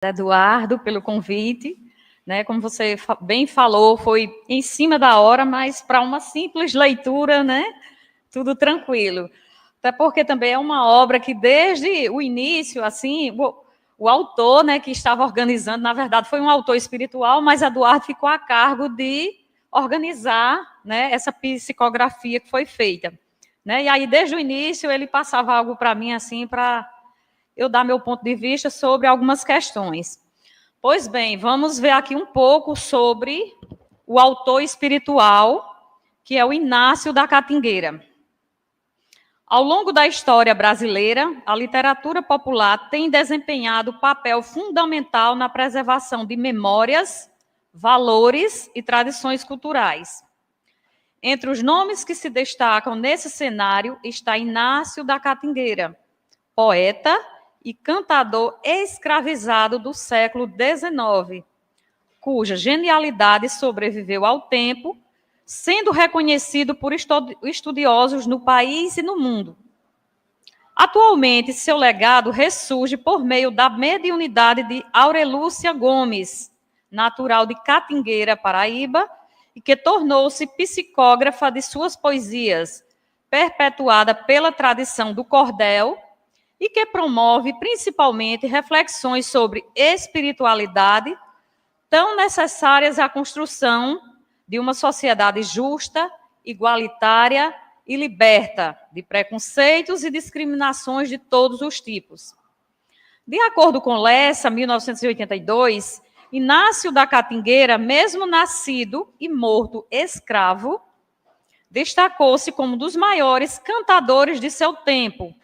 Eduardo, pelo convite. Né, como você bem falou, foi em cima da hora, mas para uma simples leitura, né, tudo tranquilo. Até porque também é uma obra que, desde o início, assim, o autor, né, que estava organizando, na verdade, foi um autor espiritual, mas Eduardo ficou a cargo de organizar, né, essa psicografia que foi feita. Né, e aí, desde o início, ele passava algo para mim, assim, para eu dar meu ponto de vista sobre algumas questões. Pois bem, vamos ver aqui um pouco sobre o autor espiritual, que é o Inácio da Catingueira. Ao longo da história brasileira, a literatura popular tem desempenhado papel fundamental na preservação de memórias, valores e tradições culturais. Entre os nomes que se destacam nesse cenário está Inácio da Catingueira, poeta e cantador escravizado do século XIX, cuja genialidade sobreviveu ao tempo, sendo reconhecido por estudiosos no país e no mundo. Atualmente, seu legado ressurge por meio da mediunidade de Aurelúcia Gomes, natural de Catingueira, Paraíba, e que tornou-se psicógrafa de suas poesias, perpetuada pela tradição do cordel, e que promove principalmente reflexões sobre espiritualidade, tão necessárias à construção de uma sociedade justa, igualitária e liberta de preconceitos e discriminações de todos os tipos. De acordo com Lessa, 1982, Inácio da Catingueira, mesmo nascido e morto escravo, destacou-se como um dos maiores cantadores de seu tempo,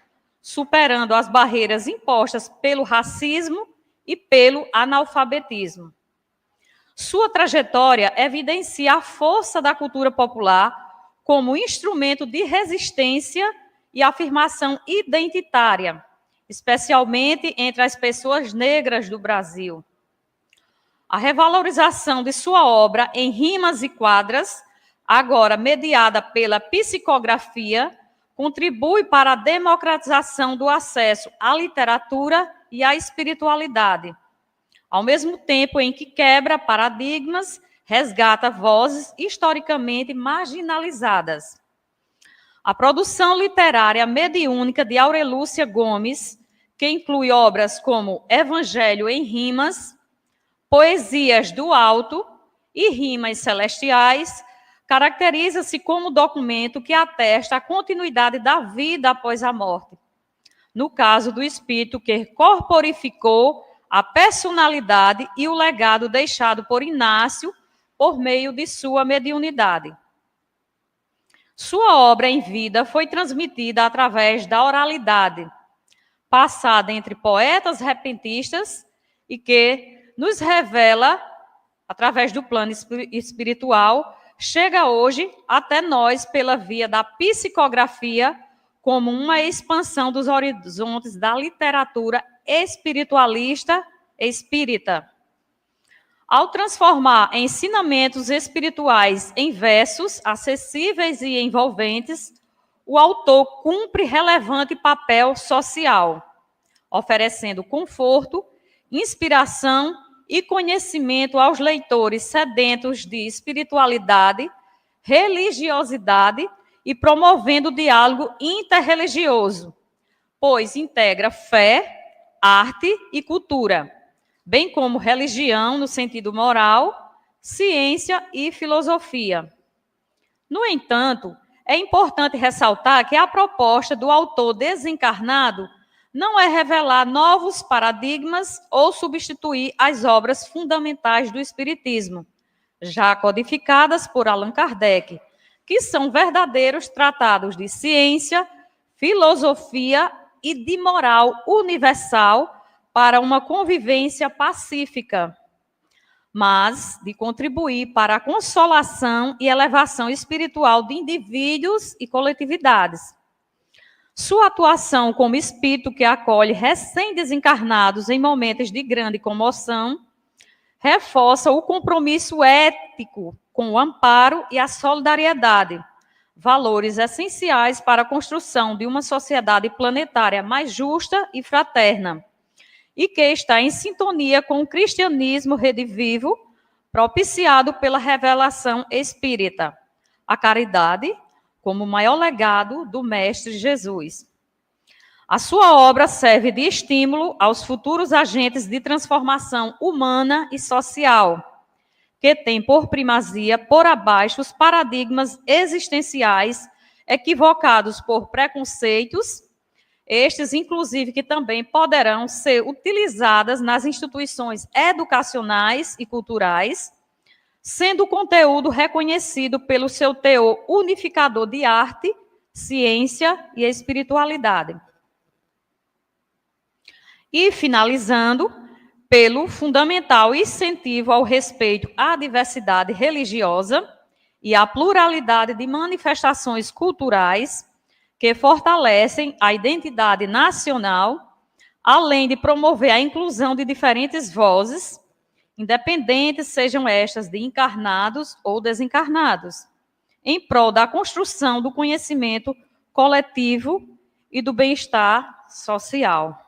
superando as barreiras impostas pelo racismo e pelo analfabetismo. Sua trajetória evidencia a força da cultura popular como instrumento de resistência e afirmação identitária, especialmente entre as pessoas negras do Brasil. A revalorização de sua obra em rimas e quadras, agora mediada pela psicografia, contribui para a democratização do acesso à literatura e à espiritualidade, ao mesmo tempo em que quebra paradigmas, resgata vozes historicamente marginalizadas. A produção literária mediúnica de Aurelúcia Gomes, que inclui obras como Evangelho em Rimas, Poesias do Alto e Rimas Celestiais, caracteriza-se como documento que atesta a continuidade da vida após a morte. No caso do espírito que corporificou a personalidade e o legado deixado por Inácio por meio de sua mediunidade. Sua obra em vida foi transmitida através da oralidade, passada entre poetas repentistas e que nos revela, através do plano espiritual, chega hoje até nós pela via da psicografia como uma expansão dos horizontes da literatura espiritualista espírita. Ao transformar ensinamentos espirituais em versos acessíveis e envolventes, o autor cumpre relevante papel social, oferecendo conforto, inspiração e conhecimento aos leitores sedentos de espiritualidade, religiosidade e promovendo o diálogo interreligioso, pois integra fé, arte e cultura, bem como religião no sentido moral, ciência e filosofia. No entanto, é importante ressaltar que a proposta do autor desencarnado não é revelar novos paradigmas ou substituir as obras fundamentais do Espiritismo, já codificadas por Allan Kardec, que são verdadeiros tratados de ciência, filosofia e de moral universal para uma convivência pacífica, mas de contribuir para a consolação e elevação espiritual de indivíduos e coletividades. Sua atuação como espírito que acolhe recém-desencarnados em momentos de grande comoção reforça o compromisso ético com o amparo e a solidariedade, valores essenciais para a construção de uma sociedade planetária mais justa e fraterna, e que está em sintonia com o cristianismo redivivo, propiciado pela revelação espírita, a caridade como o maior legado do Mestre Jesus. A sua obra serve de estímulo aos futuros agentes de transformação humana e social, que tem por primazia, por abaixo, os paradigmas existenciais equivocados por preconceitos, estes, inclusive, que também poderão ser utilizadas nas instituições educacionais e culturais, sendo o conteúdo reconhecido pelo seu teor unificador de arte, ciência e espiritualidade. E, finalizando, pelo fundamental incentivo ao respeito à diversidade religiosa e à pluralidade de manifestações culturais que fortalecem a identidade nacional, além de promover a inclusão de diferentes vozes, independentes sejam estas de encarnados ou desencarnados, em prol da construção do conhecimento coletivo e do bem-estar social.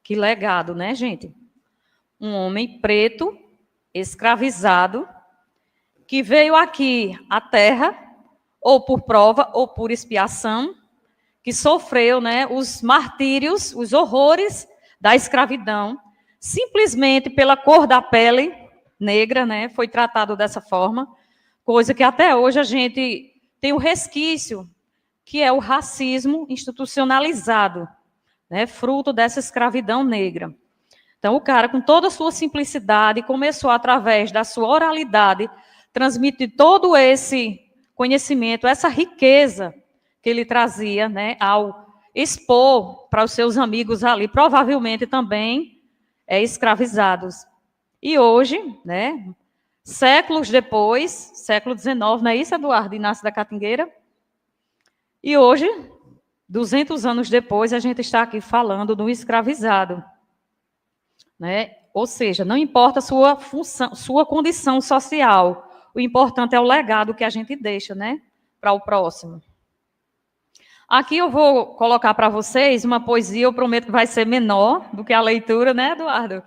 Que legado, né, gente? Um homem preto, escravizado, que veio aqui à Terra, ou por prova, ou por expiação, que sofreu, né, os martírios, os horrores da escravidão, simplesmente pela cor da pele negra, né, foi tratado dessa forma, coisa que até hoje a gente tem o resquício, que é o racismo institucionalizado, né, fruto dessa escravidão negra. Então, o cara, com toda a sua simplicidade, começou, através da sua oralidade, transmitir todo esse conhecimento, essa riqueza que ele trazia, né, ao expor para os seus amigos ali, provavelmente também escravizados. E hoje, né, séculos depois, século XIX, não é isso, Eduardo, Inácio da Catingueira? E hoje, 200 anos depois, a gente está aqui falando do escravizado, né? Ou seja, não importa a sua função, sua condição social, o importante é o legado que a gente deixa, né, para o próximo. Aqui eu vou colocar para vocês uma poesia, eu prometo que vai ser menor do que a leitura, né, Eduardo?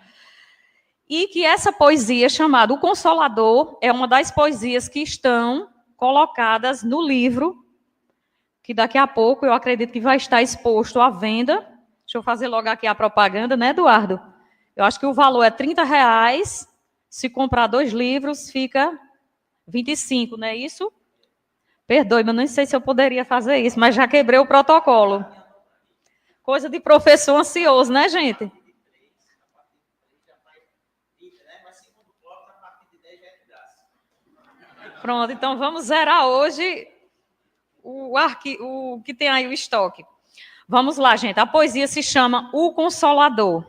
E que essa poesia, chamada O Consolador, é uma das poesias que estão colocadas no livro, que daqui a pouco eu acredito que vai estar exposto à venda. Deixa eu fazer logo aqui a propaganda, né, Eduardo? Eu acho que o valor é R$30. Se comprar 2 livros, fica 25, não é isso? Perdoe, mas não sei se eu poderia fazer isso, mas já quebrei o protocolo. Coisa de professor ansioso, né, gente? Pronto, então vamos zerar hoje o que tem aí o estoque. Vamos lá, gente. A poesia se chama O Consolador.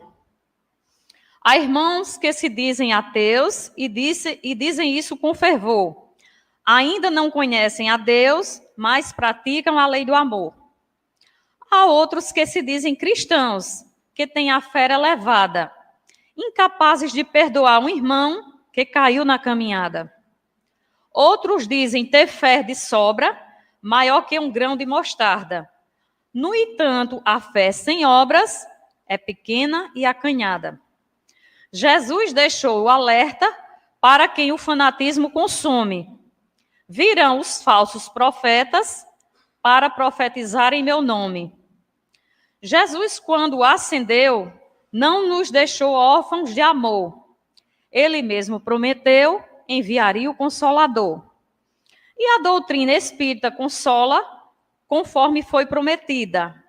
Há irmãos que se dizem ateus e dizem isso com fervor. Ainda não conhecem a Deus, mas praticam a lei do amor. Há outros que se dizem cristãos, que têm a fé elevada, incapazes de perdoar um irmão que caiu na caminhada. Outros dizem ter fé de sobra, maior que um grão de mostarda. No entanto, a fé sem obras é pequena e acanhada. Jesus deixou o alerta para quem o fanatismo consome. Virão os falsos profetas para profetizar em meu nome. Jesus, quando ascendeu, não nos deixou órfãos de amor. Ele mesmo prometeu, enviaria o Consolador. E a doutrina espírita consola, conforme foi prometida.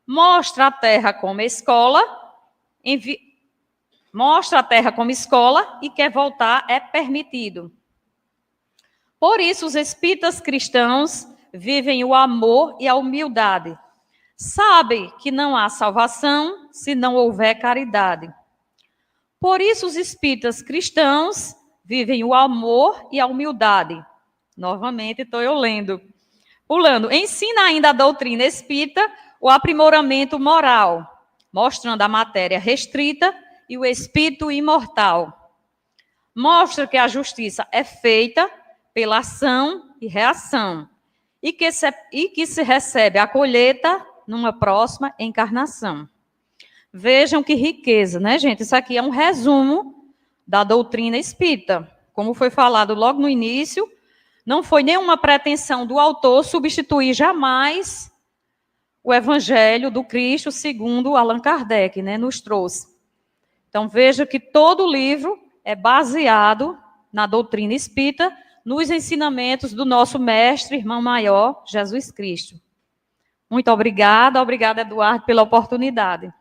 Mostra a terra como escola, e quer voltar é permitido. Por isso, os espíritas cristãos vivem o amor e a humildade. Sabem que não há salvação se não houver caridade. Por isso, os espíritas cristãos vivem o amor e a humildade. Novamente, estou eu lendo. Pulando. Ensina ainda a doutrina espírita o aprimoramento moral, mostrando a matéria restrita e o espírito imortal. Mostra que a justiça é feita pela ação e reação, e que se recebe a colheita numa próxima encarnação. Vejam que riqueza, né, gente? Isso aqui é um resumo da doutrina espírita. Como foi falado logo no início, não foi nenhuma pretensão do autor substituir jamais o Evangelho do Cristo, segundo Allan Kardec, né, nos trouxe. Então, veja que todo o livro é baseado na doutrina espírita, nos ensinamentos do nosso mestre, irmão maior, Jesus Cristo. Muito obrigada, Eduardo, pela oportunidade.